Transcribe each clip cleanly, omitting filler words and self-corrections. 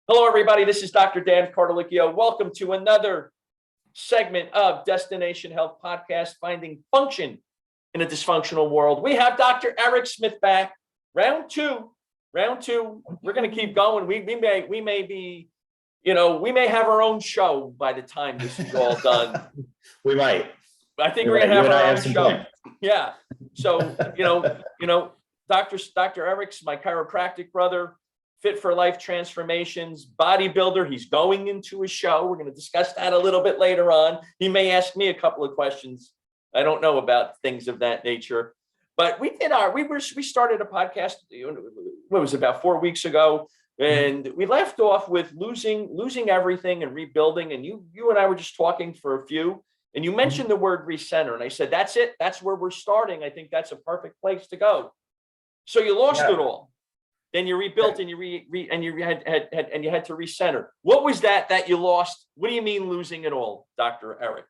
Hello, everybody. This is Dr. Dan Cartalicchio. Welcome to another segment of Destination Health Podcast, Finding Function in a Dysfunctional World. We have Dr. Eric Smith back. Round two. We're going to keep going. We may be, we may have our own show by the time this is all done. We might. I think we're going to have our own show. Point. Yeah. So, Dr. Eric's my chiropractic brother. Fit for Life Transformations, bodybuilder. He's going into a show. We're going to discuss that a little bit later on. He may ask me a couple of questions. I don't know about things of that nature. But we started a podcast, what was it, about 4 weeks ago, and we left off with losing everything and rebuilding. And you and I were just talking for a few, and you mentioned the word recenter, and I said, that's it. That's where we're starting. I think that's a perfect place to go. So you lost it all. Then you rebuilt and you had to recenter. What was that you lost? What do you mean losing it all, Dr. Eric?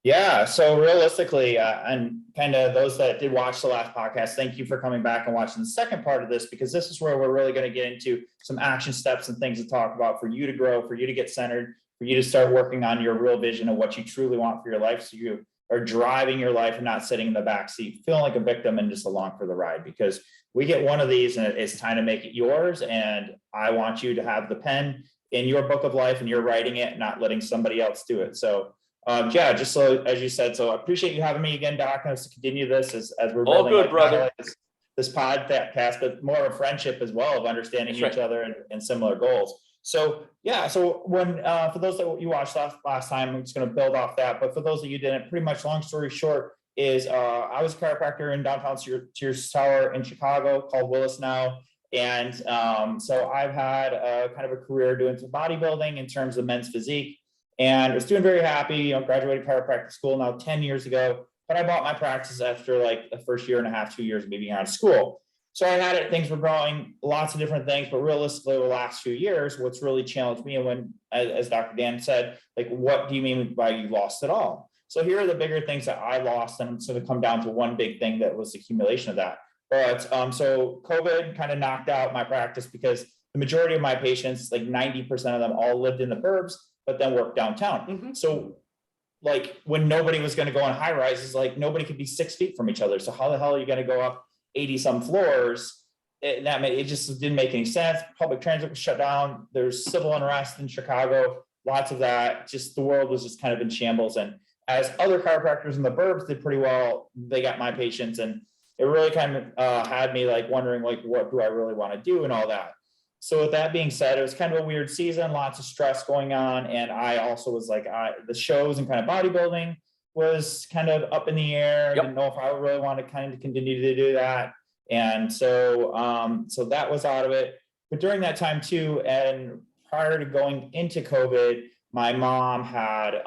Yeah. So realistically, and kind of those that did watch the last podcast, thank you for coming back and watching the second part of this, because this is where we're really going to get into some action steps and things to talk about for you to grow, for you to get centered, for you to start working on your real vision of what you truly want for your life. So you are driving your life and not sitting in the back seat, feeling like a victim and just along for the ride, because we get one of these and it's time to make it yours. And I want you to have the pen in your book of life and you're writing it, not letting somebody else do it. So just so, as you said, so I appreciate you having me again, Doc, and to continue this as we're all good, brother. This podcast, but more of a friendship as well of understanding each other and similar goals. So when for those that you watched last time, I'm just going to build off that. But for those that you didn't, pretty much long story short is I was a chiropractor in downtown Sears Tower in Chicago, called Willis now. And so I've had kind of a career doing some bodybuilding in terms of men's physique, and I was doing very happy. Graduated chiropractic school now 10 years ago, but I bought my practice after like the first year and a half, 2 years of being out of school. So I had it, things were growing, lots of different things, but realistically, over the last few years, what's really challenged me, and when, as Dr. Dan said, like, what do you mean by you lost it all? So here are the bigger things that I lost, and it's going to come down to one big thing that was the accumulation of that. But so COVID kind of knocked out my practice, because the majority of my patients, like 90% of them, all lived in the burbs, but then worked downtown. Mm-hmm. So like when nobody was going to go on high rises, like nobody could be 6 feet from each other. So how the hell are you going to go up 80 some floors? It just didn't make any sense. Public transit was shut down. There's civil unrest in Chicago, lots of that. Just the world was just kind of in shambles. And as other chiropractors in the burbs did pretty well, they got my patients, and it really kind of had me like wondering, like, what do I really want to do and all that. So with that being said, it was kind of a weird season, lots of stress going on. And I also was like, the shows and kind of bodybuilding was kind of up in the air. Yep. I didn't know if I really want to kind of continue to do that. And so, so that was out of it. But during that time too, and prior to going into COVID, my mom had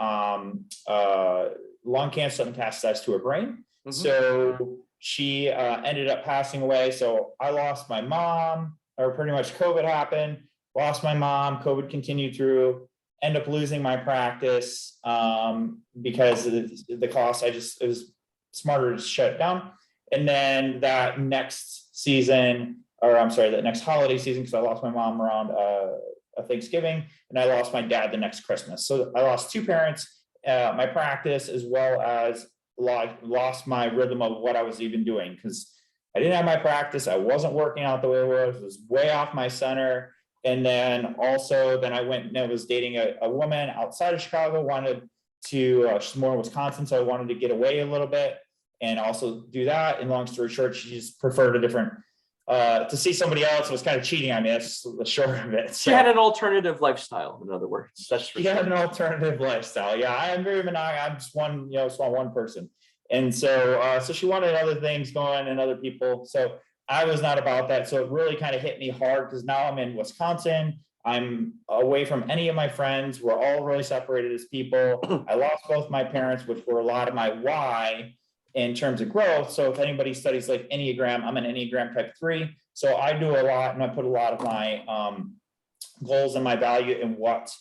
lung cancer and metastasized to her brain. Mm-hmm. So she ended up passing away. So I lost my mom, or pretty much COVID happened, lost my mom, COVID continued through, end up losing my practice because of the cost. It was smarter to shut it down. And then that next season, that next holiday season, because I lost my mom around Thanksgiving, and I lost my dad the next Christmas. So I lost two parents, my practice, as well as lost my rhythm of what I was even doing, because I didn't have my practice. I wasn't working out the way it was way off my center. And then also, I went and I was dating a woman outside of Chicago, wanted to, she's more in Wisconsin, so I wanted to get away a little bit and also do that. And long story short, she just preferred a different, to see somebody else was kind of cheating on me. That's the short of it. So, she had an alternative lifestyle, in other words. That's for sure. Had an alternative lifestyle. Yeah, I am very monogamous. I'm just one, just one person. And so, so she wanted other things going and other people. So I was not about that. So it really kind of hit me hard, because now I'm in Wisconsin. I'm away from any of my friends. We're all really separated as people. I lost both my parents, which were a lot of my why in terms of growth. So if anybody studies like Enneagram, I'm an Enneagram type 3. So I do a lot, and I put a lot of my goals and my value in what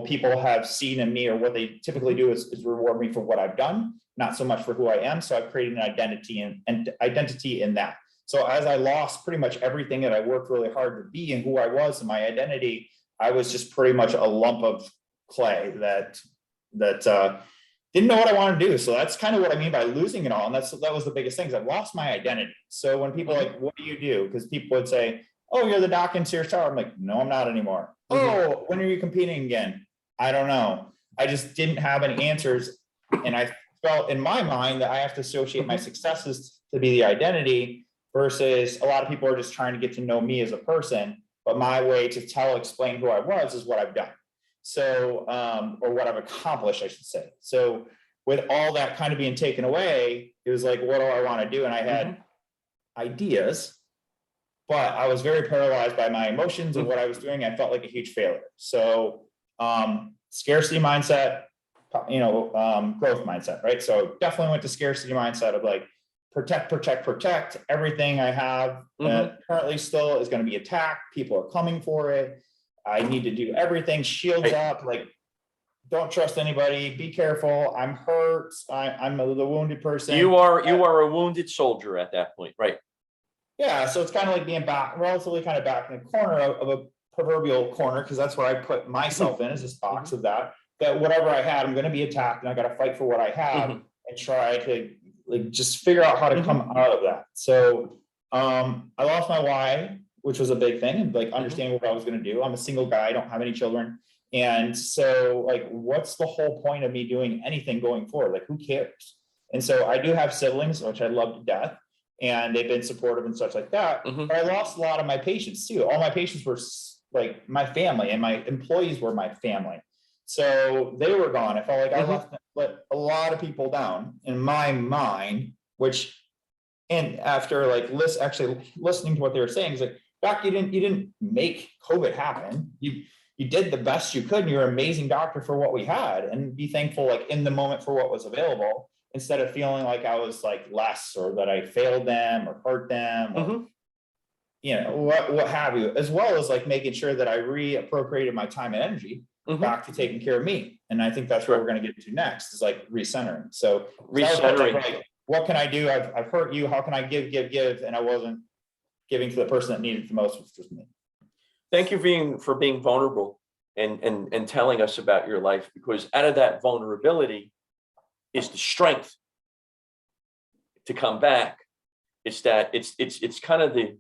people have seen in me, or what they typically do is reward me for what I've done, not so much for who I am. So I've created an identity and identity in that. So as I lost pretty much everything that I worked really hard to be and who I was and my identity, I was just pretty much a lump of clay that didn't know what I wanted to do. So that's kind of what I mean by losing it all. And that was the biggest thing, is I've lost my identity. So when people are like, what do you do? Because people would say, oh, you're the doc in Sears Tower. I'm like, no, I'm not anymore. Oh, when are you competing again? I don't know. I just didn't have any answers. And I felt in my mind that I have to associate my successes to be the identity, versus a lot of people are just trying to get to know me as a person. But my way to explain who I was is what I've done. So, or what I've accomplished, I should say. So with all that kind of being taken away, it was like, what do I want to do? And I had ideas, but I was very paralyzed by my emotions and what I was doing. I felt like a huge failure. So, scarcity mindset, growth mindset, right? So definitely went to scarcity mindset of like, protect. Everything I have currently still is going to be attacked. People are coming for it. I need to do everything, shields up, like, don't trust anybody, be careful. I'm hurt. I'm the wounded person. You are a wounded soldier at that point, right? Yeah. So it's kind of like being relatively kind of back in the corner of a proverbial corner, because that's where I put myself in, as this box of that whatever I had, I'm going to be attacked, and I got to fight for what I have and try to like just figure out how to come out of that. So I lost my why, which was a big thing, and like understanding what I was going to do. I'm a single guy, I don't have any children. And so like, what's the whole point of me doing anything going forward? Like, who cares? And so I do have siblings, which I love to death, and they've been supportive and such like that. But I lost a lot of my patients too. All my patients were like my family, and my employees were my family. So they were gone. I felt like I let a lot of people down in my mind, and after like actually listening to what they were saying, is like, Doc, you didn't make COVID happen. You did the best you could, and you're an amazing doctor for what we had, and be thankful like in the moment for what was available, instead of feeling like I was like less, or that I failed them or hurt them, or what have you, as well as like making sure that I reappropriated my time and energy back to taking care of me. And I think that's what we're going to get to next, is like recentering. So recentering, like, what can I do? I've hurt you. How can I give? And I wasn't giving to the person that needed it the most, which was me. Thank you for being vulnerable and telling us about your life, because out of that vulnerability is the strength to come back. It's kind of the,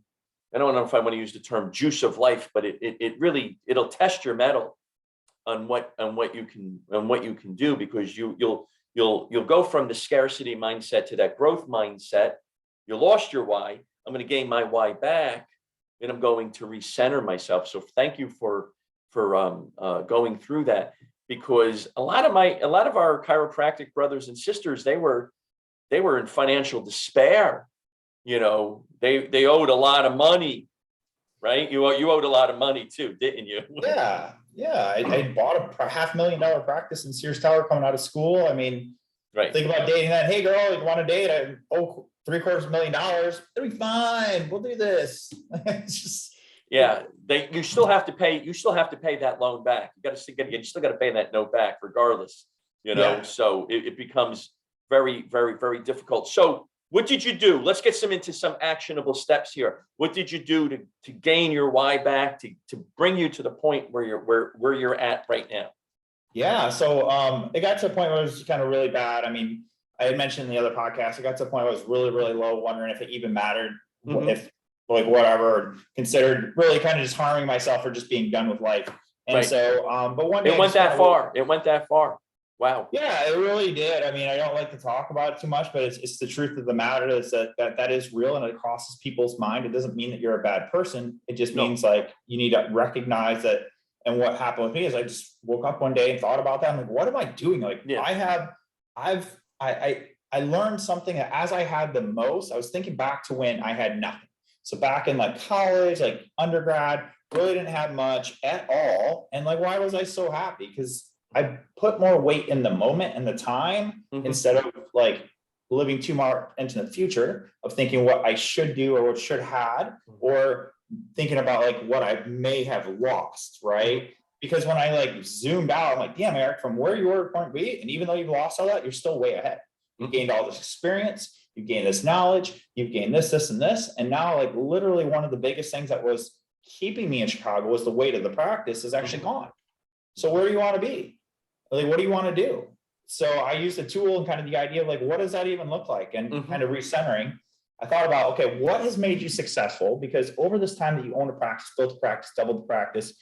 I don't know if I want to use the term juice of life, but it'll test your mettle on what you can do, because you'll go from the scarcity mindset to that growth mindset. You lost your why. I'm going to gain my why back, and I'm going to recenter myself. So thank you for going through that, because a lot of our chiropractic brothers and sisters, they were in financial despair. They owed a lot of money, right? You owed a lot of money too, didn't you? Yeah. I bought a $500,000 practice in Sears Tower coming out of school. I mean, right. Think about dating that. Hey girl, you want to date? $750,000. It'll be fine. We'll do this. It's just, you still have to pay that loan back. You still got to pay that note back regardless, so it becomes very, very, very difficult. So what did you do? Let's get into some actionable steps here. What did you do to gain your why back, to bring you to the point where you're at right now? Yeah. So it got to a point where it was kind of really bad. I mean, I had mentioned in the other podcast, it got to a point where I was really, really low, wondering if it even mattered, if like whatever, considered really kind of just harming myself or just being done with life. And so, but one day it went that far. It went that far. Wow. Yeah, it really did. I mean, I don't like to talk about it too much, but it's the truth of the matter, is that is real, and it crosses people's mind. It doesn't mean that you're a bad person. It just means like you need to recognize that. And what happened with me is I just woke up one day and thought about that. I'm like, what am I doing? Like I learned something that as I had the most, I was thinking back to when I had nothing. So back in like college, like undergrad, really didn't have much at all. And like, why was I so happy? Because I put more weight in the moment and the time instead of like living too far into the future of thinking what I should do or what should had, or thinking about like what I may have lost, right? Because when I like zoomed out, I'm like, damn, Eric, from where you were at point B, and even though you've lost all that, you're still way ahead. You gained all this experience, you've gained this knowledge, you've gained this, and this. And now like literally one of the biggest things that was keeping me in Chicago was the weight of the practice is actually gone. So where do you want to be? Like, what do you want to do? So I used the tool and kind of the idea of like, what does that even look like? And kind of recentering, I thought about, okay, what has made you successful? Because over this time that you owned a practice, built a practice, doubled the practice,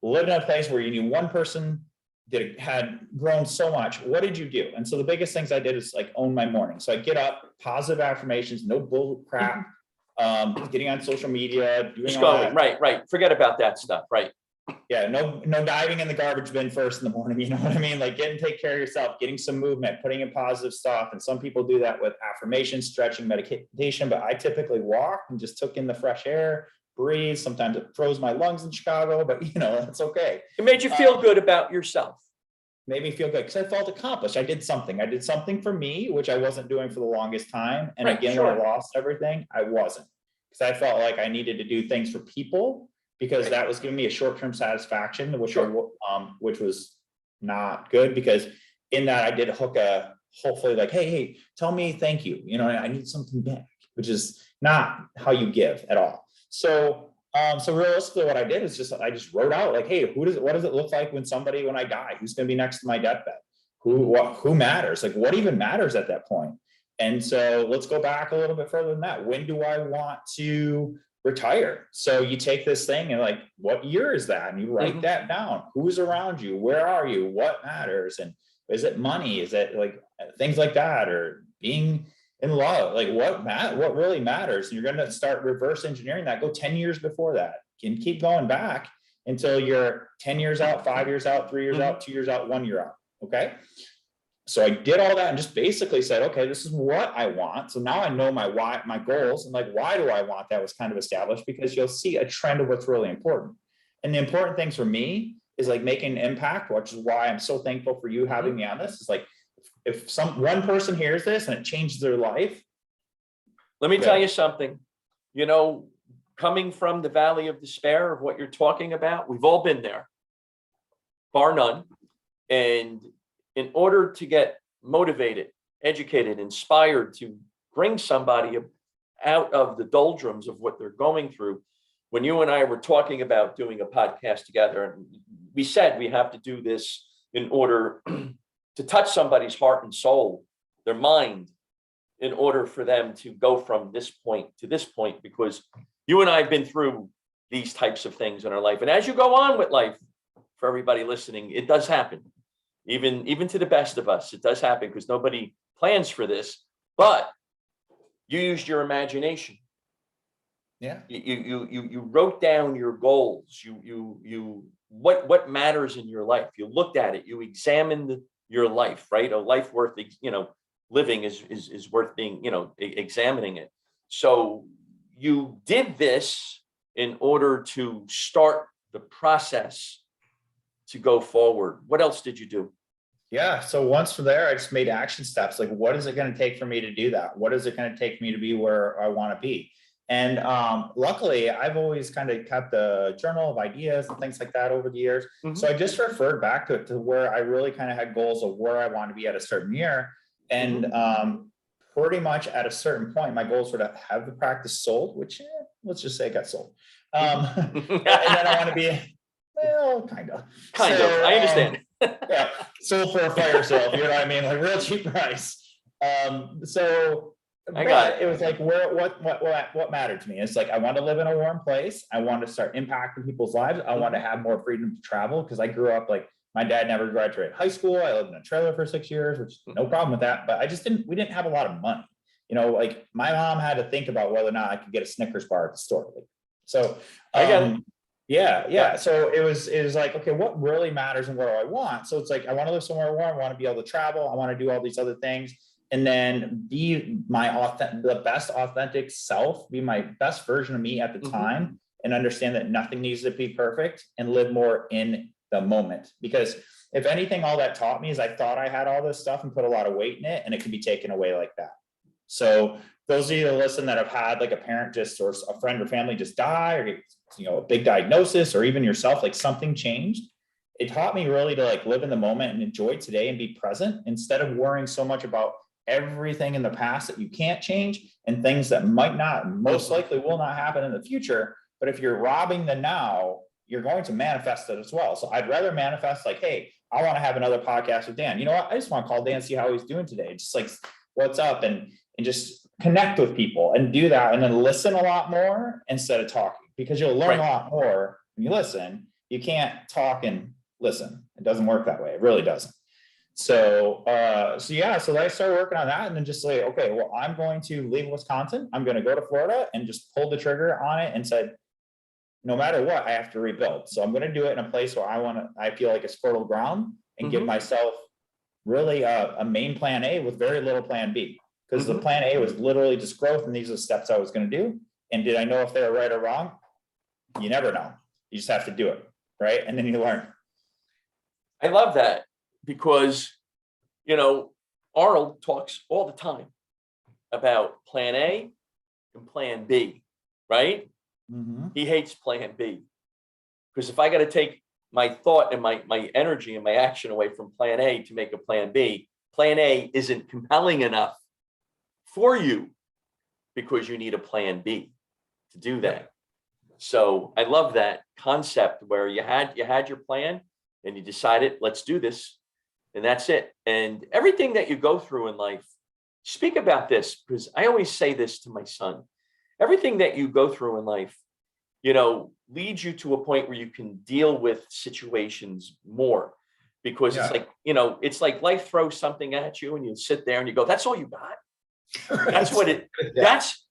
lived in a place where you knew one person that had grown so much, what did you do? And so the biggest things I did is like own my morning. So I get up, positive affirmations, no bull crap, getting on social media, doing Just all going, that. right. Forget about that stuff, right? Yeah, no diving in the garbage bin first in the morning, you know what I mean? Like take care of yourself, getting some movement, putting in positive stuff. And some people do that with affirmations, stretching, meditation, but I typically walked and just took in the fresh air, breathe. Sometimes it froze my lungs in Chicago, but you know, that's okay. It made you feel good about yourself. Made me feel good because I felt accomplished. I did something for me, which I wasn't doing for the longest time. And Right, again, sure. when I lost everything, I wasn't, because I felt like I needed to do things for people, because that was giving me a short-term satisfaction, which which was not good, because in that I did hook hopefully like, hey, tell me thank you. You know, I need something back, which is not how you give at all. So realistically, what I did is I just wrote out like, hey, what does it look like when I die? Who's going to be next to my deathbed? Who matters? Like, what even matters at that point? And so let's go back a little bit further than that. When do I want to retire? So you take this thing and like, what year is that? And you write that down. Who's around you? Where are you? What matters? And is it money? Is it like things like that, or being in love? Like what really matters? And you're going to start reverse engineering that. Go 10 years before that, and keep going back until you're 10 years out, 5 years out, 3 years out, 2 years out, 1 year out. Okay. So I did all that and just basically said, okay, this is what I want. So now I know my why, my goals, and like, why do I want that was kind of established, because you'll see a trend of what's really important. And the important things for me is like making an impact, which is why I'm so thankful for you having me on this. Is like, if one person hears this and it changes their life. Let me tell you something, you know, coming from the valley of despair of what you're talking about, we've all been there, bar none. And in order to get motivated, educated, inspired to bring somebody out of the doldrums of what they're going through, when you and I were talking about doing a podcast together, and we said we have to do this in order to touch somebody's heart and soul, their mind, in order for them to go from this point to this point, because you and I have been through these types of things in our life. And as you go on with life, for everybody listening, it does happen. Even to the best of us, it does happen, because nobody plans for this, but you used your imagination. Yeah. You wrote down your goals. What matters in your life. You looked at it. You examined your life, right? A life worth, living is worth being, examining it. So you did this in order to start the process to go forward. What else did you do? Yeah. So once from there, I just made action steps. Like, what is it going to take for me to do that? What is it going to take me to be where I want to be? And luckily, I've always kind of kept a journal of ideas and things like that over the years. So I just referred back to where I really kind of had goals of where I want to be at a certain year. And pretty much at a certain point, my goals were to have the practice sold, which let's just say it got sold. And then I want to be, well, kind of. I understand. Yeah, sold for a fire sale, you know what I mean? Like real cheap price. It was like, what mattered to me? It's like, I want to live in a warm place. I want to start impacting people's lives. I want to have more freedom to travel, because I grew up like, my dad never graduated high school. I lived in a trailer for 6 years, which no problem with that. But we didn't have a lot of money. Like my mom had to think about whether or not I could get a Snickers bar at the store. So I get it. Yeah. So it was like, okay, what really matters and what do I want? So it's like, I want to live somewhere warm. I want to be able to travel. I want to do all these other things, and then be the best authentic self, be my best version of me at the time, and understand that nothing needs to be perfect, and live more in the moment. Because if anything, all that taught me is I thought I had all this stuff and put a lot of weight in it, and it could be taken away like that. So those of you that listen that have had like a parent or a friend or family just die, or get, a big diagnosis, or even yourself, like something changed, it taught me really to like live in the moment and enjoy today and be present, instead of worrying so much about everything in the past that you can't change and things that might not, most likely will not happen in the future. But if you're robbing the now, you're going to manifest it as well. So I'd rather manifest like, hey, I want to have another podcast with Dan. You know what? I just want to call Dan, see how he's doing today. Just like, what's up? And just connect with people and do that. And then listen a lot more instead of talking, because you'll learn a lot more when you listen. You can't talk and listen. It doesn't work that way. It really doesn't. So I started working on that, and then just say, okay, well, I'm going to leave Wisconsin. I'm going to go to Florida and just pull the trigger on it and said, no matter what, I have to rebuild. So I'm going to do it in a place where I feel like it's fertile ground, and give myself really a main plan A with very little plan B, because the plan A was literally just growth. And these are the steps I was going to do. And did I know if they were right or wrong? You never know. You just have to do it. Right. And then you learn. I love that, because, Arnold talks all the time about plan A and plan B, right? He hates plan B, because if I got to take my thought and my energy and my action away from plan A to make a plan B, plan A isn't compelling enough for you, because you need a plan B to do that. So I love that concept where you had your plan and you decided, let's do this, and that's it. And everything that you go through in life, speak about this, because I always say this to my son. Everything that you go through in life, leads you to a point where you can deal with situations more, because it's like life throws something at you and you sit there and you go, that's all you got.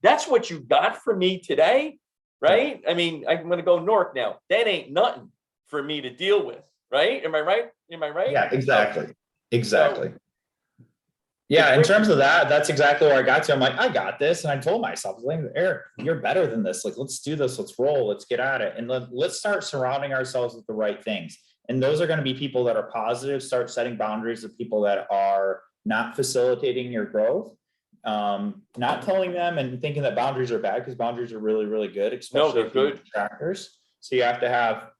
That's what you got for me today. Right. I mean, I'm going to go north now. That ain't nothing for me to deal with. Right. Am I right? Yeah, exactly. Yeah, in terms of that, that's exactly where I got to. I'm like, I got this. And I told myself, like, Eric, you're better than this. Like, let's do this. Let's roll. Let's get at it. And let's start surrounding ourselves with the right things. And those are going to be people that are positive. Start setting boundaries with people that are not facilitating your growth. Not telling them and thinking that boundaries are bad, because boundaries are really, really good, especially they're good detractors. So you have to have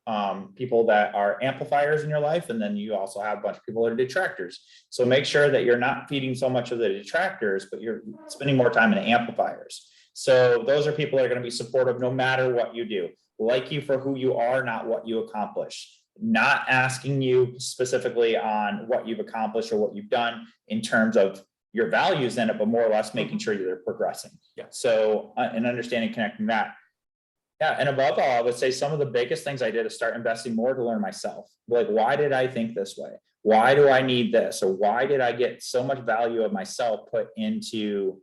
people that are amplifiers in your life, and then you also have a bunch of people that are detractors. So make sure that you're not feeding so much of the detractors, but you're spending more time in the amplifiers. So those are people that are going to be supportive no matter what you do, like you for who you are, not what you accomplish. Not asking you specifically on what you've accomplished or what you've done in terms of your values in it, but more or less making sure you're progressing. Yeah. So and understanding, connecting that. Yeah. And above all, I would say some of the biggest things I did is start investing more to learn myself. Like, why did I think this way? Why do I need this? Or why did I get so much value of myself put into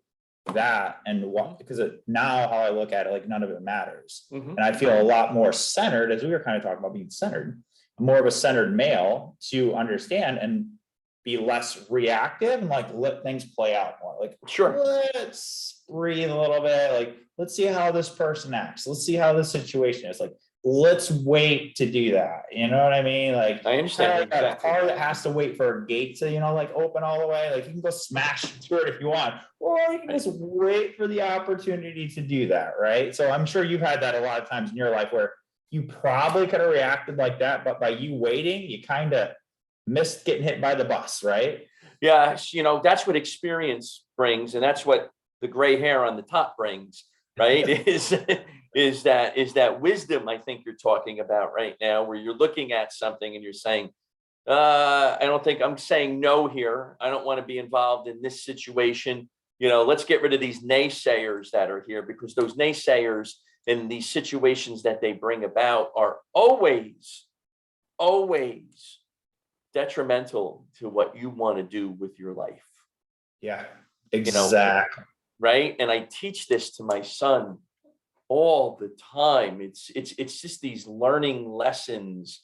that? And what, because now how I look at it, like, none of it matters. And I feel a lot more centered, as we were kind of talking about being centered, more of a centered male to understand and be less reactive and like let things play out more. Like, let's breathe a little bit. Like, let's see how this person acts. Let's see how this situation is. Like, let's wait to do that. You know what I mean? Like, I understand. Exactly. A car that has to wait for a gate to, like open all the way. Like, you can go smash through it if you want, or you can just wait for the opportunity to do that. Right. So I'm sure you've had that a lot of times in your life where you probably could have reacted like that, but by you waiting, you kind of missed getting hit by the bus, right? Yeah, that's what experience brings, and that's what the gray hair on the top brings, right? is that wisdom I think you're talking about right now, where you're looking at something and you're saying, I don't think I'm saying no here. I don't want to be involved in this situation. Let's get rid of these naysayers that are here, because those naysayers and these situations that they bring about are always detrimental to what you want to do with your life. Yeah, exactly. Right. And I teach this to my son all the time. It's just these learning lessons,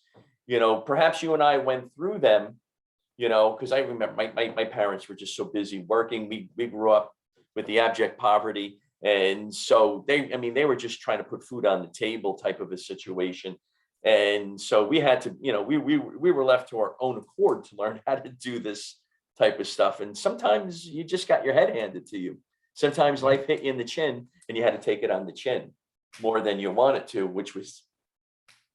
perhaps you and I went through them, because I remember my parents were just so busy working. We grew up with the abject poverty. And so they were just trying to put food on the table type of a situation. And so we had to, we were left to our own accord to learn how to do this type of stuff. And sometimes you just got your head handed to you. Sometimes life hit you in the chin and you had to take it on the chin more than you wanted to, which was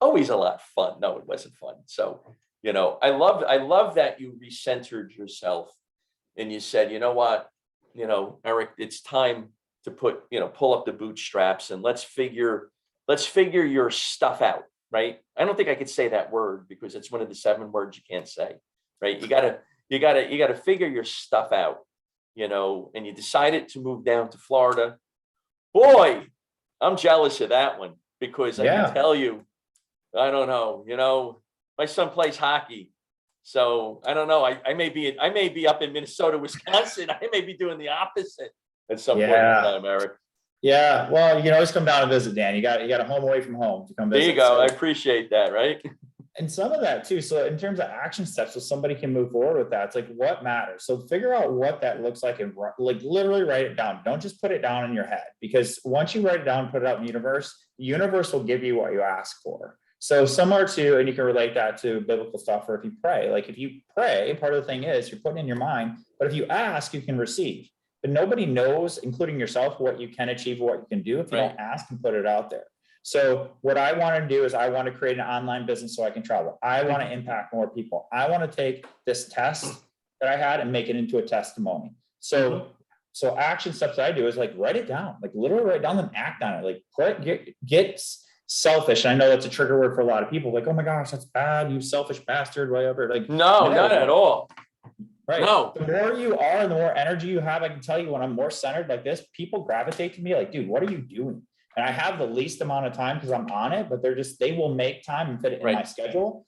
always a lot of fun. No, it wasn't fun. So, I love that you recentered yourself and you said, you know what, Eric, it's time to pull up the bootstraps and let's figure your stuff out, right? I don't think I could say that word because it's one of the 7 words you can't say, right? You gotta figure your stuff out, and you decided to move down to Florida. Boy, I'm jealous of that one because I can tell you, I don't know, my son plays hockey. So I don't know. I may be up in Minnesota, Wisconsin. I may be doing the opposite at some point in time, Eric. Yeah. Well, you can always come down and visit, Dan. You got a home away from home to come visit. There you go. I appreciate that, right? And some of that too. So in terms of action steps, so somebody can move forward with that. It's like what matters. So figure out what that looks like and literally write it down. Don't just put it down in your head, because once you write it down, put it out in the universe will give you what you ask for. So similar to, and you can relate that to biblical stuff, or if you pray, like if you pray, part of the thing is you're putting in your mind, but if you ask, you can receive. But nobody knows, including yourself, what you can achieve, what you can do if you don't ask and put it out there. So what I want to do is I want to create an online business so I can travel. I want to impact more people. I want to take this test that I had and make it into a testimony. So action steps that I do is like write it down, like literally write it down and act on it. Like get selfish. And I know that's a trigger word for a lot of people. Like, oh my gosh, that's bad. You selfish bastard, whatever. Like, no, not at all. Right. No. The more you are and the more energy you have, I can tell you when I'm more centered like this, people gravitate to me like, dude, what are you doing? And I have the least amount of time because I'm on it, but they will make time and fit it in my schedule,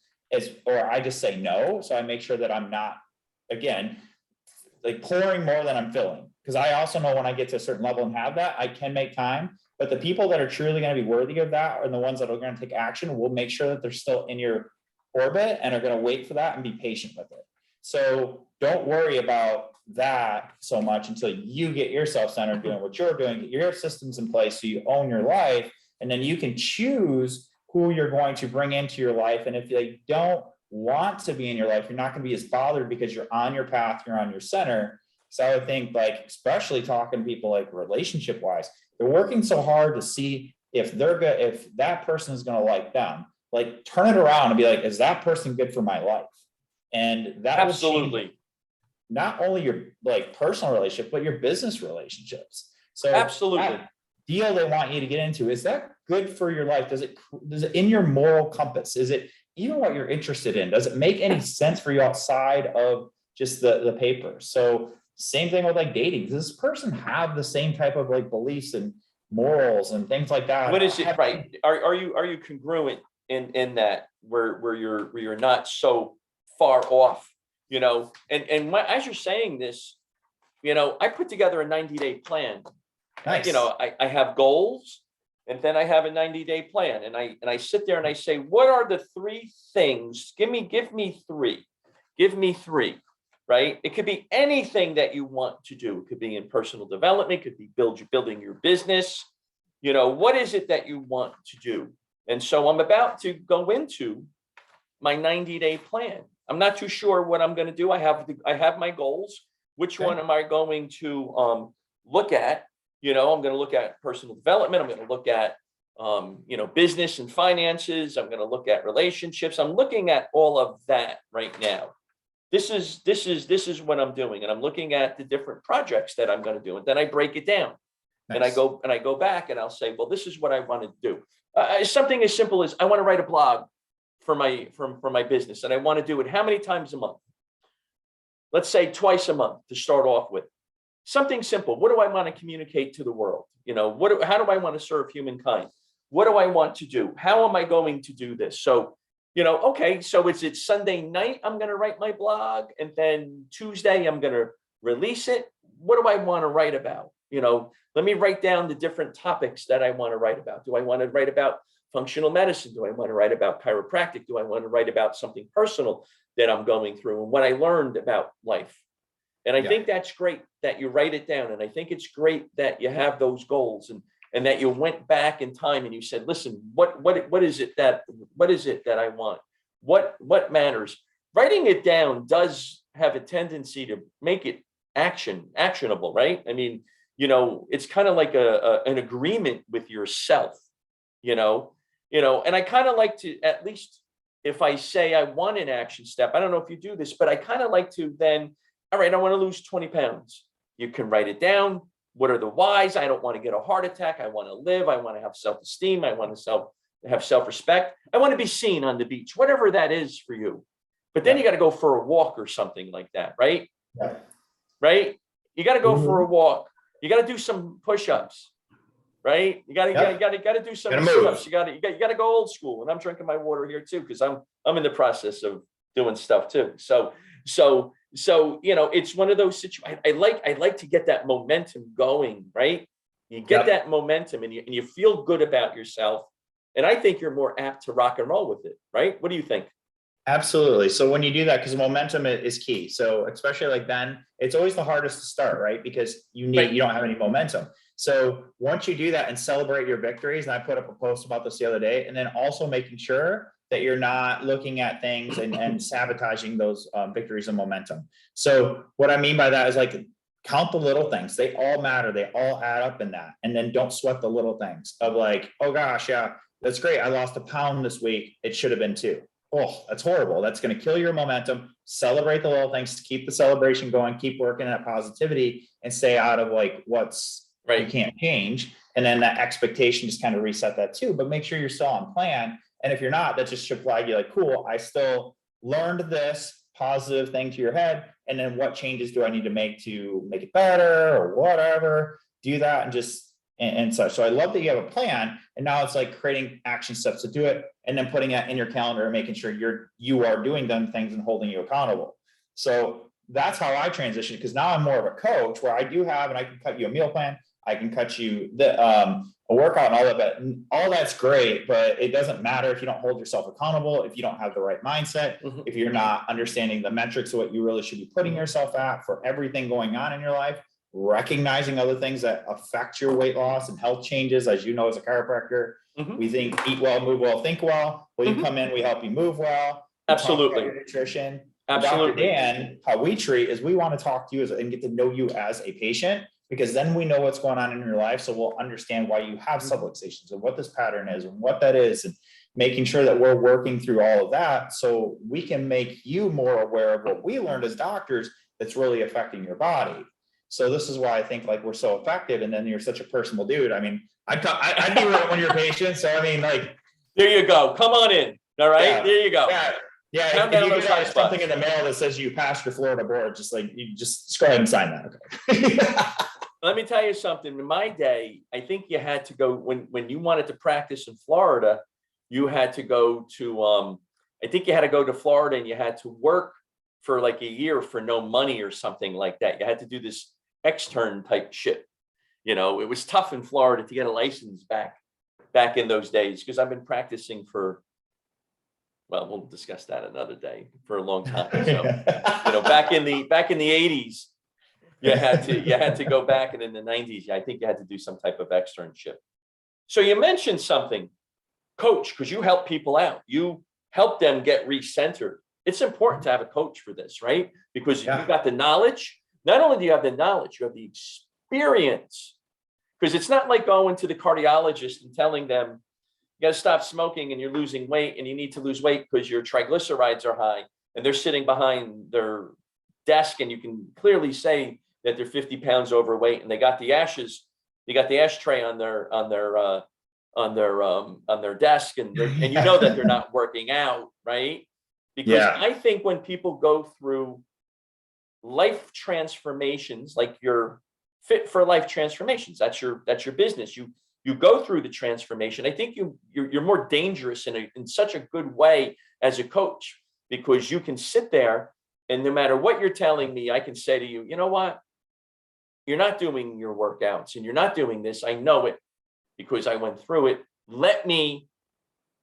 or I just say no. So I make sure that I'm not, again, like pouring more than I'm filling. Because I also know when I get to a certain level and have that, I can make time. But the people that are truly going to be worthy of that are the ones that are going to take action. We'll make sure that they're still in your orbit and are going to wait for that and be patient with it. So don't worry about that so much until you get yourself centered doing what you're doing, get your systems in place so you own your life, and then you can choose who you're going to bring into your life. And if they don't want to be in your life, you're not going to be as bothered because you're on your path, you're on your center. So I would think, like, especially talking to people like relationship wise, they're working so hard to see if they're good, if that person is going to like them, like turn it around and be like, is that person good for my life? And that absolutely not only your like personal relationship, but your business relationships. So absolutely that deal they want you to get into, is that good for your life? Does it in your moral compass? Is it even what you're interested in? Does it make any sense for you outside of just the paper? So same thing with like dating. Does this person have the same type of like beliefs and morals and things like that? What is it? Right. Are you congruent in that where you're not so far off, and as you're saying this, I put together a 90-day plan. Nice. I have goals, and then I have a 90-day plan, and I sit there and I say, what are the 3 things? Give me 3, right? It could be anything that you want to do. It could be in personal development, it could be building your business. What is it that you want to do? And so I'm about to go into my 90-day plan. I'm not too sure what I'm going to do. I have my goals. Which one am I going to look at? I'm going to look at personal development. I'm going to look at business and finances. I'm going to look at relationships. I'm looking at all of that right now. This is what I'm doing, and I'm looking at the different projects that I'm going to do, and then I break it down. Nice. And I go back and I'll say, well, this is what I want to do. Something as simple as I want to write a blog for my business, and I want to do it how many times a month? Let's say twice a month to start off with. Something simple. What do I want to communicate to the world? How do I want to serve humankind? What do I want to do? How am I going to do this? So, okay, so it's Sunday night, I'm going to write my blog, and then Tuesday, I'm going to release it. What do I want to write about? Let me write down the different topics that I want to write about. Do I want to write about functional medicine? Do I want to write about chiropractic? Do I want to write about something personal that I'm going through and what I learned about life? And I think that's great that you write it down. And I think it's great that you have those goals and that you went back in time and you said, listen, what is it that I want? What matters? Writing it down does have a tendency to make it actionable, right? I mean, it's kind of like an agreement with yourself, and I kind of like to, at least if I say I want an action step, I don't know if you do this, but I kind of like to then, all right, I want to lose 20 pounds. You can write it down. What are the whys? I don't want to get a heart attack. I want to live. I want to have self-esteem. I want to have self-respect. I want to be seen on the beach, whatever that is for you. But then you got to go for a walk or something like that, right? Yeah. Right? You got to go for a walk. You got to do some push-ups, right? You got to do some sit-ups. You got to go old school. And I'm drinking my water here too, because I'm in the process of doing stuff too. So it's one of those situations. I like to get that momentum going, right? You get that momentum and you feel good about yourself. And I think you're more apt to rock and roll with it, right? What do you think? Absolutely. So when you do that, because momentum is key. So especially like then, it's always the hardest to start, right? Because you don't have any momentum. So once you do that and celebrate your victories, and I put up a post about this the other day, and then also making sure that you're not looking at things and sabotaging those victories and momentum. So what I mean by that is like, count the little things. They all matter. They all add up in that. And then don't sweat the little things of like, oh gosh, yeah, that's great. I lost a pound this week. It should have been 2. Oh, that's horrible. That's going to kill your momentum. Celebrate the little things to keep the celebration going, keep working at positivity and stay out of like what's right. You can't change. And then that expectation, just kind of reset that too, but make sure you're still on plan. And if you're not, that just should flag you like, cool, I still learned this positive thing to your head. And then what changes do I need to make it better or whatever, do that and just, and such. So I love that you have a plan. And now it's like creating action steps to do it and then putting that in your calendar and making sure you are doing them things and holding you accountable. So that's how I transition, because now I'm more of a coach where I do have, and I can cut you a meal plan. I can cut you a workout and all of that. All that's great, but it doesn't matter if you don't hold yourself accountable, if you don't have the right mindset, if you're not understanding the metrics of what you really should be putting yourself at for everything going on in your life, recognizing other things that affect your weight loss and health changes. As you know, as a chiropractor, we think eat well, move well, think well. Well, you come in, we help you move well. Absolutely. Your nutrition. Absolutely. Dr. Dan, how we treat is we want to talk to you and get to know you as a patient, because then we know what's going on in your life. So we'll understand why you have subluxations and what this pattern is and what that is, and making sure that we're working through all of that so we can make you more aware of what we learned as doctors that's really affecting your body. So this is why I think like we're so effective. And then you're such a personal dude. I mean, I'd be one of your patients. So I mean, like, there you go. Come on in. All right. Yeah, there you go. Yeah. If you get something in the mail that says you passed your Florida board, just go ahead and sign that. Okay. Let me tell you something. In my day, I think you had to go when you wanted to practice in Florida, you had to go to, I think you had to go to Florida and you had to work for like a year for no money or something like that. You had to do this extern type shit. It was tough in Florida to get a license back in those days, because I've been practicing for, well, we'll discuss that another day, for a long time. So, back in the 80s, you had to go back, and in the 90s, I think you had to do some type of externship. So you mentioned something, coach, because you help people out. You help them get recentered. It's important to have a coach for this, right? Because you got the knowledge. Not only do you have the knowledge, you have the experience. Because it's not like going to the cardiologist and telling them, you got to stop smoking and you're losing weight and you need to lose weight because your triglycerides are high, and they're sitting behind their desk and you can clearly say that they're 50 pounds overweight and they got the ashtray on their desk, and you know that they're not working out, right? Because I think when people go through life transformations, like your Fit for Life transformations, that's your business. You go through the transformation. I think you're more dangerous in such a good way as a coach, because you can sit there and no matter what you're telling me, I can say to you, you know what? You're not doing your workouts and you're not doing this. I know it because I went through it. Let me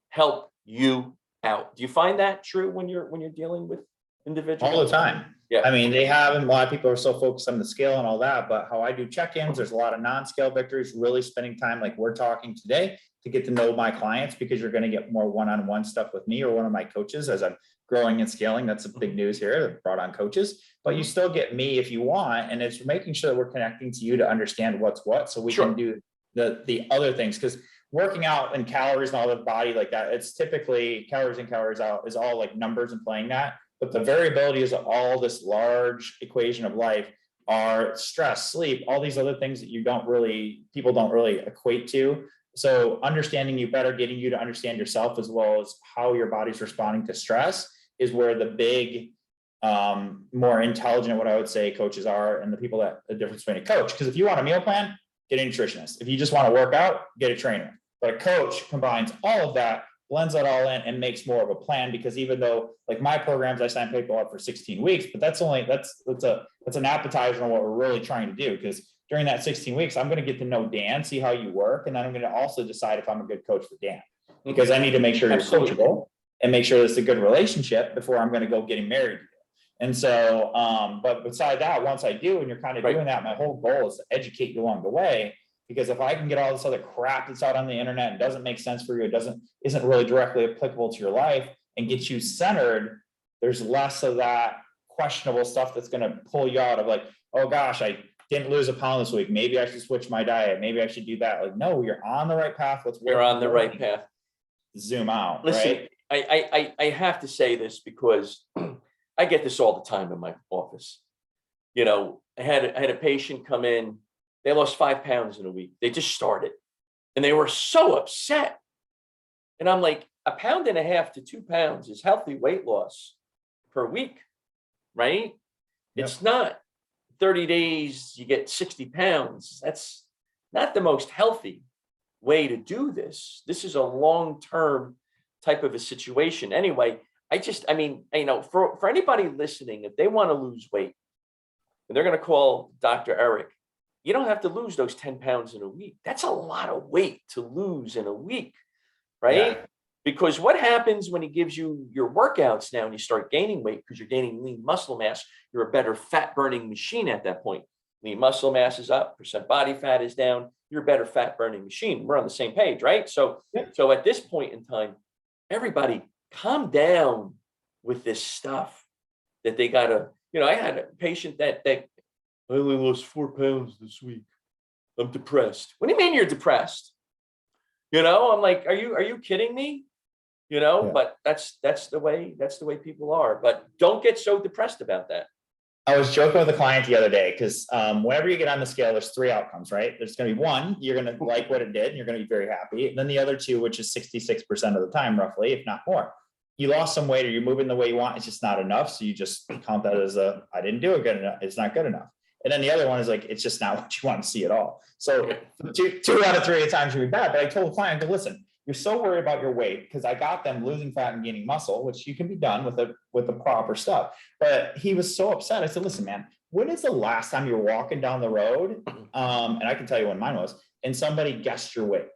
help you out. Do you find that true when you're dealing with individuals? All the time. Yeah. I mean, a lot of people are so focused on the scale and all that, but how I do check-ins, there's a lot of non-scale victories, really spending time like we're talking today to get to know my clients, because you're going to get more one-on-one stuff with me or one of my coaches as I'm growing and scaling. That's a big news here. I've brought on coaches, but you still get me if you want. And it's making sure that we're connecting to you to understand what's what, so we can do the other things. Because working out and calories and all the body like that, it's typically calories in, calories out is all like numbers and playing that. But the variability is all this large equation of life are stress, sleep, all these other things that people don't really equate to. So understanding you better, getting you to understand yourself as well as how your body's responding to stress is where the big, more intelligent, what I would say coaches are, and the people that the difference between a coach. Because if you want a meal plan, get a nutritionist. If you just want to work out, get a trainer. But a coach combines all of that, blends it all in, and makes more of a plan. Because even though, like my programs, I sign people up for 16 weeks, but that's an appetizer on what we're really trying to do. Because during that 16 weeks, I'm going to get to know Dan, see how you work, and then I'm going to also decide if I'm a good coach for Dan. Because I need to make sure you're coachable and make sure it's a good relationship before I'm going to go getting married. And so, but beside that, once I do, and you're kind of doing that, my whole goal is to educate you along the way. Because if I can get all this other crap that's out on the internet and doesn't make sense for you, isn't really directly applicable to your life, and get you centered, there's less of that questionable stuff that's going to pull you out of like, oh gosh, I didn't lose a pound this week. Maybe I should switch my diet. Maybe I should do that. Like, no, you're on the right path. You're on the right path. Zoom out. Listen, right? I have to say this because I get this all the time in my office. You know, I had a patient come in. They lost 5 pounds in a week. They just started, and they were so upset. And I'm like, 1.5 pounds to 2 pounds is healthy weight loss per week, right? Yep. It's not 30 days, you get 60 pounds. That's not the most healthy way to do this. This is a long-term type of a situation. Anyway, I mean, you know, for anybody listening, if they want to lose weight and they're going to call Dr. Eric, you don't have to lose those 10 pounds in a week. That's a lot of weight to lose in a week, right? Yeah. Because what happens when he gives you your workouts now and you start gaining weight because you're gaining lean muscle mass, you're a better fat burning machine at that point. Lean muscle mass is up, percent body fat is down, you're a better fat burning machine. We're on the same page, right? So at this point in time, everybody calm down with this stuff that they gotta, you know, I had a patient that I only lost 4 pounds this week. I'm depressed. What do you mean you're depressed? You know, I'm like, are you kidding me? You know, yeah. But that's the way people are. But don't get so depressed about that. I was joking with a client the other day because whenever you get on the scale, there's 3 outcomes, right? There's going to be 1, you're going to like what it did, and you're going to be very happy. And then the other 2, which is 66% of the time, roughly, if not more, you lost some weight or you're moving the way you want. It's just not enough. So you just count that as I didn't do it good enough. It's not good enough. And then the other one is like, it's just not what you want to see at all. So 2 out of 3 times would be bad. But I told the client, listen, you're so worried about your weight because I got them losing fat and gaining muscle, which you can be done with the proper stuff. But he was so upset. I said, listen, man, when is the last time you're walking down the road? And I can tell you when mine was, and somebody guessed your weight,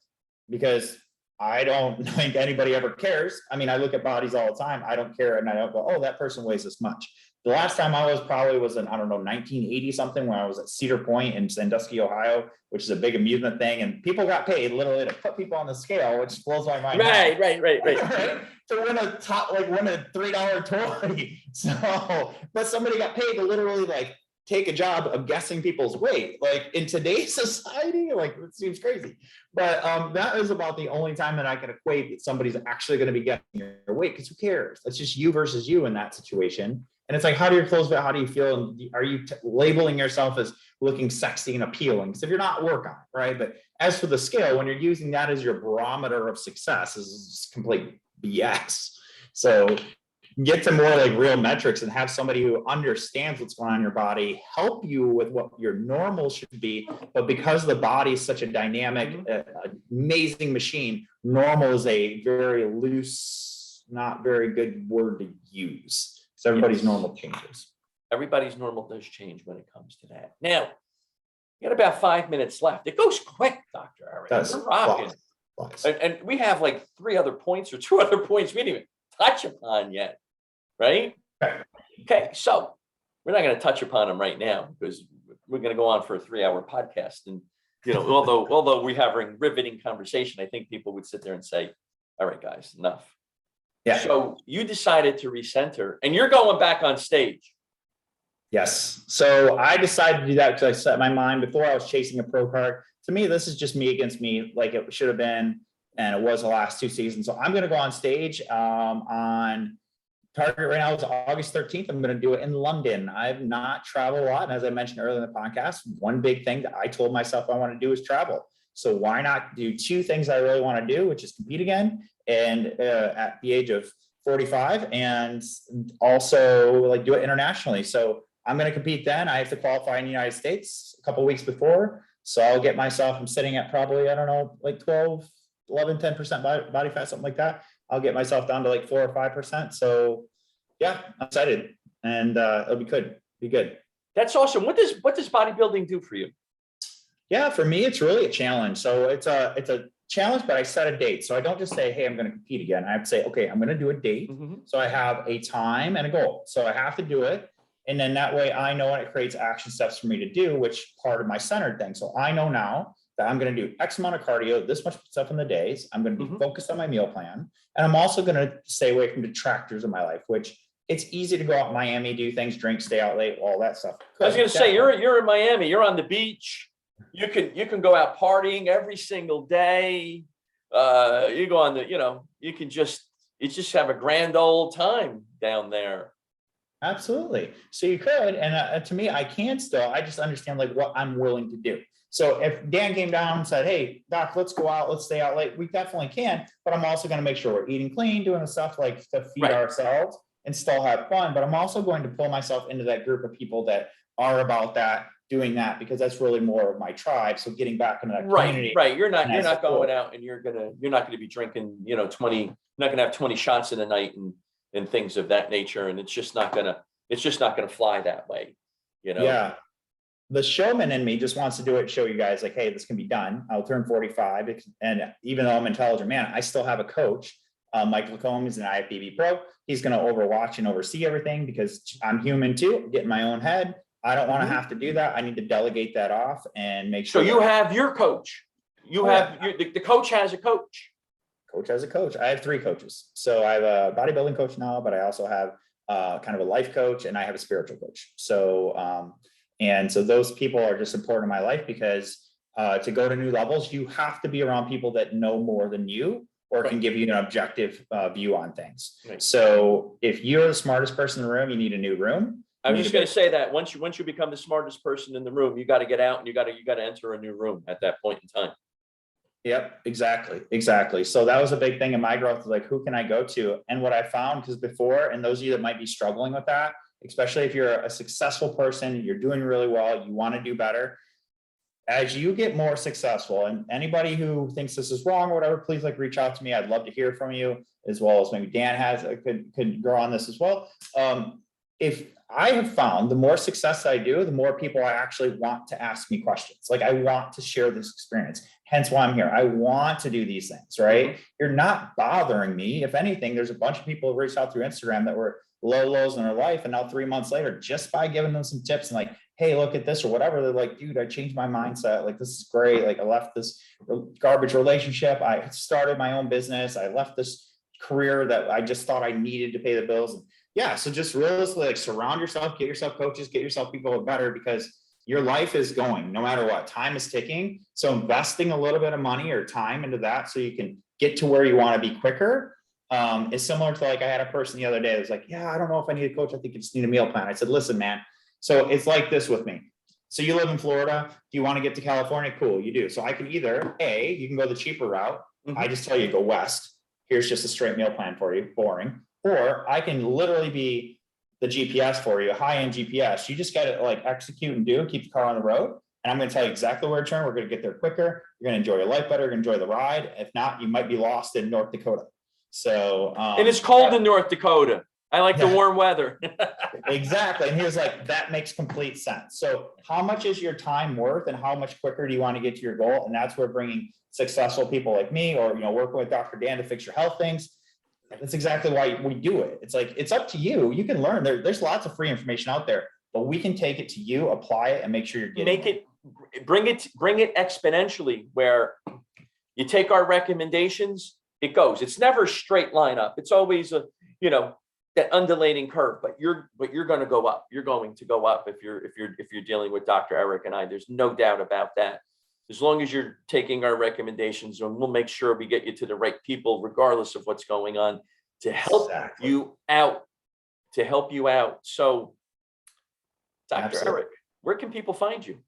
because I don't think anybody ever cares. I mean, I look at bodies all the time. I don't care. And I don't go, oh, that person weighs this much. The last time I was probably was in, I don't know, 1980 something, when I was at Cedar Point in Sandusky, Ohio, which is a big amusement thing. And people got paid literally to put people on the scale, which blows my mind. Right. To win a $3 toy. So, but somebody got paid to literally like take a job of guessing people's weight. Like in today's society, like it seems crazy. But that is about the only time that I can equate that somebody's actually going to be guessing your weight, because who cares? That's just you versus you in that situation. And it's like, how do your clothes fit? How do you feel? And are you labeling yourself as looking sexy and appealing? Because if you're not, work on it, right? But as for the scale, when you're using that as your barometer of success, is complete BS. So get to more like real metrics and have somebody who understands what's going on in your body help you with what your normal should be. But because the body is such a dynamic, amazing machine, normal is a very loose, not very good word to use. So everybody's normal changes. Everybody's normal does change when it comes to that. Now, you got about 5 minutes left. It goes quick, Dr. Eric. We're rocking. And we have like 3 other points or 2 other points we didn't even touch upon yet, right? Okay, so we're not going to touch upon them right now because we're going to go on for a 3-hour podcast. And, you know, although we're having riveting conversation, I think people would sit there and say, all right, guys, enough. Yeah. So you decided to recenter and you're going back on stage. Yes. So I decided to do that because I set my mind before I was chasing a pro card. To me, this is just me against me, like it should have been. And it was the last 2 seasons. So I'm going to go on stage on target right now is August 13th. I'm going to do it in London. I've not traveled a lot. And as I mentioned earlier in the podcast, one big thing that I told myself I want to do is travel. So why not do two things I really want to do, which is compete again and at the age of 45 and also like do it internationally. So I'm going to compete then. I have to qualify in the United States a couple of weeks before. So I'll get myself, I'm sitting at probably, I don't know, like 12, 11, 10% body fat, something like that. I'll get myself down to like 4 or 5%. So yeah, I'm excited and it'll be good. That's awesome. What does bodybuilding do for you? Yeah, for me, it's really a challenge. So it's a challenge, but I set a date. So I don't just say, hey, I'm going to compete again. I have to say, okay, I'm going to do a date. So I have a time and a goal. So I have to do it. And then that way I know, and it creates action steps for me to do, which part of my centered thing. So I know now that I'm going to do X amount of cardio, this much stuff in the days. I'm going to be focused on my meal plan. And I'm also going to stay away from detractors in my life, which it's easy to go out in Miami, do things, drink, stay out late, all that stuff. I was going to say, you're in Miami, you're on the beach. You can go out partying every single day. You go on you can just have a grand old time down there. Absolutely. So you could, and to me, I can still, I just understand like what I'm willing to do. So if Dan came down and said, hey, Doc, let's go out, let's stay out late, we definitely can, but I'm also going to make sure we're eating clean, doing the stuff like to feed ourselves and still have fun. But I'm also going to pull myself into that group of people that are about that, doing that, because that's really more of my tribe. So getting back into that community. Right. You're not going out and you're not gonna be drinking, 20, you're not gonna have 20 shots in a night and things of that nature. And it's just not gonna fly that way, Yeah. The showman in me just wants to do it, show you guys like, hey, this can be done. I'll turn 45. And even though I'm an intelligent man, I still have a coach. Mike Lacombe is an IFBB pro. He's going to overwatch and oversee everything because I'm human too, get in my own head. I don't want to have to do that. I need to delegate that off and make sure. So you have your coach. The coach has a coach. Coach has a coach. I have 3 coaches. So I have a bodybuilding coach now, but I also have kind of a life coach and I have a spiritual coach. So, and so those people are just important in my life because to go to new levels, you have to be around people that know more than you or can give you an objective view on things. Right. So if you're the smartest person in the room, you need a new room. I was just going to say that once you become the smartest person in the room, you got to get out and you got to enter a new room at that point in time. Yep, exactly. So that was a big thing in my growth, like who can I go to? And what I found, because before, and those of you that might be struggling with that, especially if you're a successful person, you're doing really well, you want to do better. As you get more successful, and anybody who thinks this is wrong or whatever, please like reach out to me. I'd love to hear from you, as well as maybe Dan could grow on this as well. If I have found the more success I do, the more people I actually want to ask me questions. Like I want to share this experience. Hence why I'm here. I want to do these things, right? You're not bothering me. If anything, there's a bunch of people who reached out through Instagram that were lows in their life. And now 3 months later, just by giving them some tips and like, hey, look at this or whatever, they're like, dude, I changed my mindset. Like, this is great. Like I left this garbage relationship. I started my own business. I left this career that I just thought I needed to pay the bills. Yeah. So just realistically, like surround yourself, get yourself coaches, get yourself people who are better, because your life is going no matter what. Time is ticking. So investing a little bit of money or time into that so you can get to where you want to be quicker is similar to like I had a person the other day that was like, yeah, I don't know if I need a coach. I think I just need a meal plan. I said, listen, man. So it's like this with me. So you live in Florida. Do you want to get to California? Cool, you do. So I can either, you can go the cheaper route. I just tell you, go west. Here's just a straight meal plan for you, boring. Or I can literally be the GPS for you, a high-end GPS. You just got to like execute and do, keep the car on the road. And I'm going to tell you exactly where to turn. We're going to get there quicker. You're going to enjoy your life better. You're going to enjoy the ride. If not, you might be lost in North Dakota. So, and it's cold in North Dakota. I like the warm weather. Exactly. And he was like, that makes complete sense. So how much is your time worth and how much quicker do you want to get to your goal? And that's where bringing successful people like me or, working with Dr. Dan to fix your health things. That's exactly why we do it. It's like, it's up to you. You can learn there's lots of free information out there, but we can take it to you, apply it and make sure you're getting bring it exponentially where you take our recommendations, it goes. It's never a straight line up. It's always that undulating curve, but you're going to go up. You're going to go up if you're dealing with Dr. Eric and I. There's no doubt about that. As long as you're taking our recommendations, and we'll make sure we get you to the right people, regardless of what's going on, to help you out to help you out. So, Dr. Absolutely. Eric, where can people find you?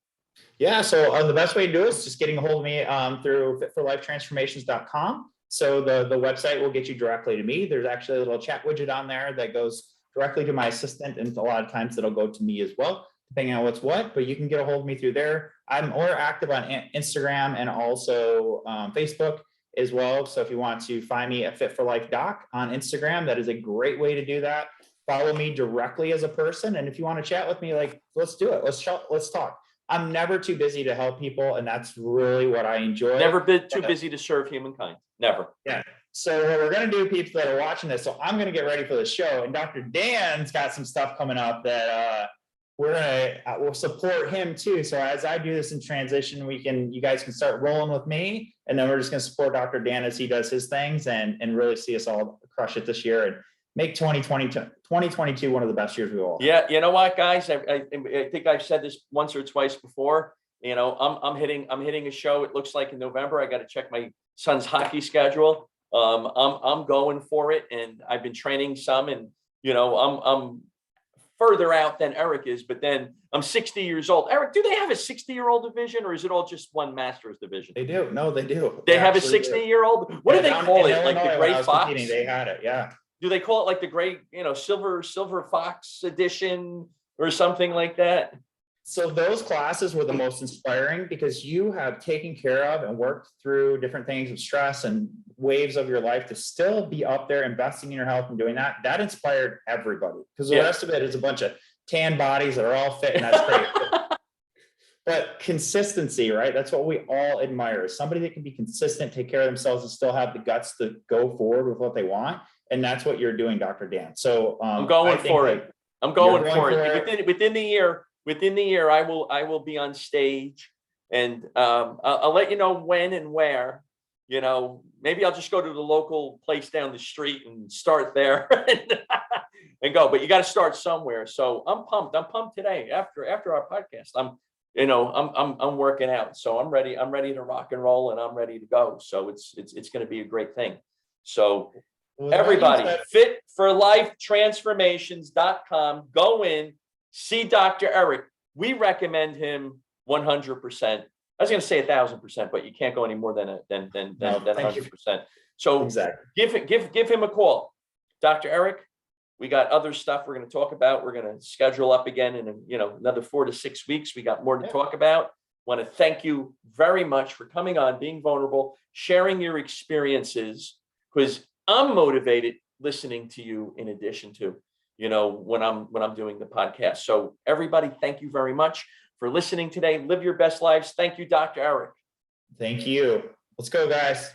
Yeah, so the best way to do it is just getting a hold of me through fitforlifetransformations.com. So the website will get you directly to me. There's actually a little chat widget on there that goes directly to my assistant, and a lot of times it'll go to me as well, depending on what's what, but you can get a hold of me through there. I'm more active on Instagram and also Facebook as well. So if you want to find me at Fit for Life Doc on Instagram, that is a great way to do that. Follow me directly as a person. And if you want to chat with me, like, let's do it. Let's talk. I'm never too busy to help people, and that's really what I enjoy. Never been too busy to serve humankind. Never. Yeah. So what we're going to do, people that are watching this, so I'm going to get ready for the show, and Dr. Dan's got some stuff coming up that we'll support him too. So as I do this in transition, you guys can start rolling with me, and then we're just going to support Dr. Dan as he does his things, and really see us all crush it this year and make 2022 one of the best years we all. Yeah, you know what, guys? I think I've said this once or twice before. You know, I'm hitting a show. It looks like in November. I got to check my son's hockey schedule. I'm going for it, and I've been training some, and you know, I'm further out than Eric is, but then I'm 60 years old. Eric, do they have a 60-year-old division, or is it all just one Masters division? They do. No, they do. They have a 60-year-old. What do they call it? Like the Gray Fox? They had it. Yeah. Do they call it like the Gray, silver Fox edition or something like that? So those classes were the most inspiring because you have taken care of and worked through different things of stress and waves of your life to still be up there investing in your health and doing that. That inspired everybody, because the rest of it is a bunch of tan bodies that are all fit, and that's great. But consistency, right? That's what we all admire. Somebody that can be consistent, take care of themselves, and still have the guts to go forward with what they want. And that's what you're doing, Dr. Dan. So I'm going for it. I'm going for it. Within the year, I will be on stage, and I'll let you know when and where. You know, maybe I'll just go to the local place down the street and start there and go. But you got to start somewhere. So I'm pumped. I'm pumped today after our podcast. I'm working out, so I'm ready. I'm ready to rock and roll, and I'm ready to go. So it's going to be a great thing. So. Well, everybody, fitforlifetransformations.com. Go in, see Dr. Eric. We recommend him 100%. I was going to say 1,000%, but you can't go any more than 100%. So exactly. Give him a call, Dr. Eric. We got other stuff we're going to talk about. We're going to schedule up again in another 4 to 6 weeks. We got more to talk about. Want to thank you very much for coming on, being vulnerable, sharing your experiences, because I'm motivated listening to you in addition to, when I'm doing the podcast. So everybody, thank you very much for listening today. Live your best lives. Thank you, Dr. Eric. Thank you. Let's go, guys.